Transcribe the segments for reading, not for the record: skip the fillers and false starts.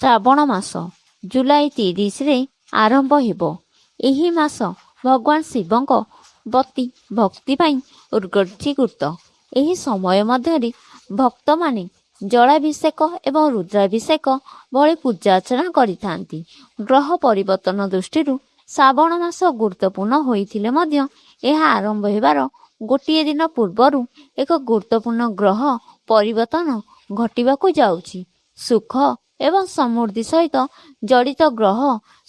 ଶ୍ରାବଣ ମାସ ଜୁଲାଇ 30ରେ ଆରମ୍ଭ ହେବ। ଏହି ମାସ ଭଗବାନ ଶିବଙ୍କ ଭକ୍ତି ପାଇଁ ଉତ୍ସର୍ଗୀକୃତ। ଏହି ସମୟ ମଧ୍ୟରେ ଭକ୍ତମାନେ ଜଳାଭିଷେକ ଏବଂ ରୁଦ୍ରାଭିଷେକ ଭଳି ପୂଜାର୍ଚ୍ଚନା କରିଥାନ୍ତି। ଗ୍ରହ ପରିବର୍ତ୍ତନ ଦୃଷ୍ଟିରୁ ଶ୍ରାବଣ ମାସ ଗୁରୁତ୍ୱପୂର୍ଣ୍ଣ ହୋଇଥିଲେ ମଧ୍ୟ ଏହା ଆରମ୍ଭ ହେବାର ଗୋଟିଏ ଦିନ ପୂର୍ବରୁ ଏକ ଗୁରୁତ୍ୱପୂର୍ଣ୍ଣ ଗ୍ରହ ପରିବର୍ତ୍ତନ ଘଟିବାକୁ ଯାଉଛି। ସୁଖ ଏବଂ ସମୃଦ୍ଧି ସହିତ ଜଡ଼ିତ ଗ୍ରହ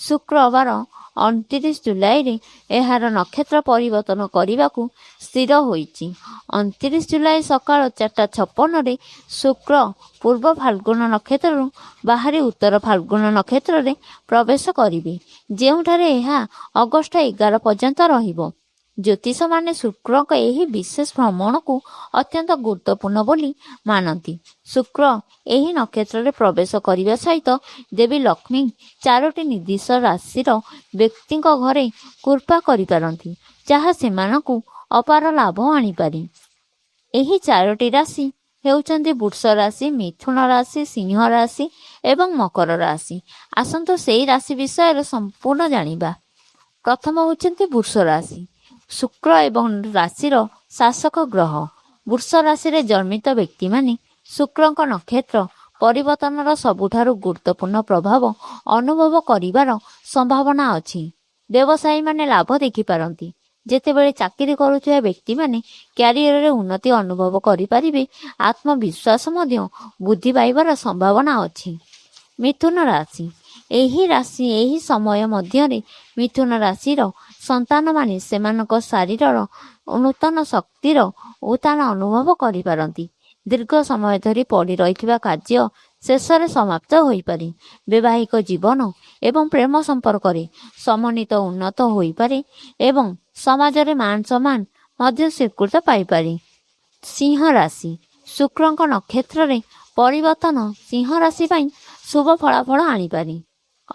ଶୁକ୍ରବାର 29 ଜୁଲାଇରେ ଏହାର ନକ୍ଷତ୍ର ପରିବର୍ତ୍ତନ କରିବାକୁ ସ୍ଥିର ହୋଇଛି। 29 ଜୁଲାଇ ସକାଳ 4:56ରେ ଶୁକ୍ର ପୂର୍ବ ଫାଲ୍ଗୁନ ନକ୍ଷତ୍ରରୁ ବାହାରି ଉତ୍ତର ଫାଲ୍ଗୁନ ନକ୍ଷତ୍ରରେ ପ୍ରବେଶ କରିବେ, ଯେଉଁଠାରେ ଏହା ଅଗଷ୍ଟ 11 ପର୍ଯ୍ୟନ୍ତ ରହିବ। ଜ୍ୟୋତିଷମାନେ ଶୁକ୍ରଙ୍କ ଏହି ବିଶେଷ ଭ୍ରମଣକୁ ଅତ୍ୟନ୍ତ ଗୁରୁତ୍ୱପୂର୍ଣ୍ଣ ବୋଲି ମାନନ୍ତି। ଶୁକ୍ର ଏହି ନକ୍ଷତ୍ରରେ ପ୍ରବେଶ କରିବା ସହିତ ଦେବୀ ଲକ୍ଷ୍ମୀ 4ଟି ନିର୍ଦ୍ଦିଷ୍ଟ ରାଶିର ବ୍ୟକ୍ତିଙ୍କ ଘରେ କୃପା କରିପାରନ୍ତି, ଯାହା ସେମାନଙ୍କୁ ଅପାର ଲାଭ ଆଣିପାରେ। ଏହି 4ଟି ରାଶି ହେଉଛନ୍ତି ବୃଷ ରାଶି, ମିଥୁନ ରାଶି, ସିଂହ ରାଶି ଏବଂ ମକର ରାଶି। ଆସନ୍ତୁ ସେହି ରାଶି ବିଷୟରେ ସମ୍ପୂର୍ଣ୍ଣ ଜାଣିବା। ପ୍ରଥମ ହେଉଛନ୍ତି ବୃଷ ରାଶି। ଶୁକ୍ର ଏବଂ ରାଶିର ଶାସକ ଗ୍ରହ। ବୃଷ ରାଶିରେ ଜନ୍ମିତ ବ୍ୟକ୍ତିମାନେ ଶୁକ୍ରଙ୍କ ନକ୍ଷତ୍ର ପରିବର୍ତ୍ତନର ସବୁଠାରୁ ଗୁରୁତ୍ୱପୂର୍ଣ୍ଣ ପ୍ରଭାବ ଅନୁଭବ କରିବାର ସମ୍ଭାବନା ଅଛି। ବ୍ୟବସାୟୀମାନେ ଲାଭ ଦେଖିପାରନ୍ତି। ଯେତେବେଳେ ଚାକିରି କରୁଥିବା ବ୍ୟକ୍ତିମାନେ କ୍ୟାରିୟରରେ ଉନ୍ନତି ଅନୁଭବ କରିପାରିବେ। ଆତ୍ମବିଶ୍ୱାସ ମଧ୍ୟ ବୃଦ୍ଧି ପାଇବାର ସମ୍ଭାବନା ଅଛି। ମିଥୁନ ରାଶି। ଏହି ସମୟ ମଧ୍ୟରେ ମିଥୁନ ରାଶିର ସନ୍ତାନମାନେ ସେମାନଙ୍କ ଶରୀରର ନୂତନ ଶକ୍ତିର ଉତ୍ଥାନ ଅନୁଭବ କରିପାରନ୍ତି। ଦୀର୍ଘ ସମୟ ଧରି ପଡ଼ି ରହିଥିବା କାର୍ଯ୍ୟ ଶେଷରେ ସମାପ୍ତ ହୋଇପାରେ। ବୈବାହିକ ଜୀବନ ଏବଂ ପ୍ରେମ ସମ୍ପର୍କରେ ସମନ୍ୱିତ ଉନ୍ନତ ହୋଇପାରେ ଏବଂ ସମାଜରେ ମାନ ସମ୍ମାନ ମଧ୍ୟ ସ୍ୱୀକୃତ ପାଇପାରେ। ସିଂହ ରାଶି। ଶୁକ୍ରଙ୍କ ନକ୍ଷତ୍ରରେ ପରିବର୍ତ୍ତନ ସିଂହ ରାଶି ପାଇଁ ଶୁଭ ଫଳାଫଳ ଆଣିପାରେ।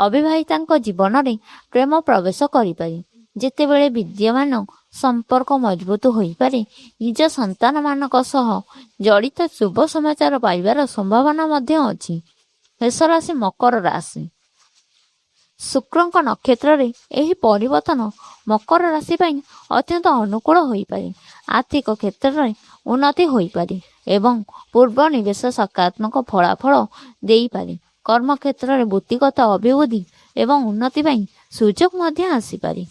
ଅବିବାହିତାଙ୍କ ଜୀବନରେ ପ୍ରେମ ପ୍ରବେଶ କରିପାରେ। ଯେତେବେଳେ ବିଦ୍ୟମାନ ସମ୍ପର୍କ ମଜବୁତ ହୋଇପାରେ। ନିଜ ସନ୍ତାନମାନଙ୍କ ସହ ଜଡ଼ିତ ଶୁଭ ସମାଚାର ପାଇବାର ସମ୍ଭାବନା ମଧ୍ୟ ଅଛି। ଶେଷ ରାଶି ମକର ରାଶି। ଶୁକ୍ରଙ୍କ ନକ୍ଷତ୍ରରେ ଏହି ପରିବର୍ତ୍ତନ ମକର ରାଶି ପାଇଁ ଅତ୍ୟନ୍ତ ଅନୁକୂଳ ହୋଇପାରେ। ଆର୍ଥିକ କ୍ଷେତ୍ରରେ ଉନ୍ନତି ହୋଇପାରେ ଏବଂ ପୂର୍ବ ନିବେଶ ସକାରାତ୍ମକ ଫଳାଫଳ ଦେଇପାରେ। କର୍ମକ୍ଷେତ୍ରରେ ବୃତ୍ତିଗତ ଅଭିବୃଦ୍ଧି ଏବଂ ଉନ୍ନତି ପାଇଁ ସୁଯୋଗ ମଧ୍ୟ ଆସିପାରେ।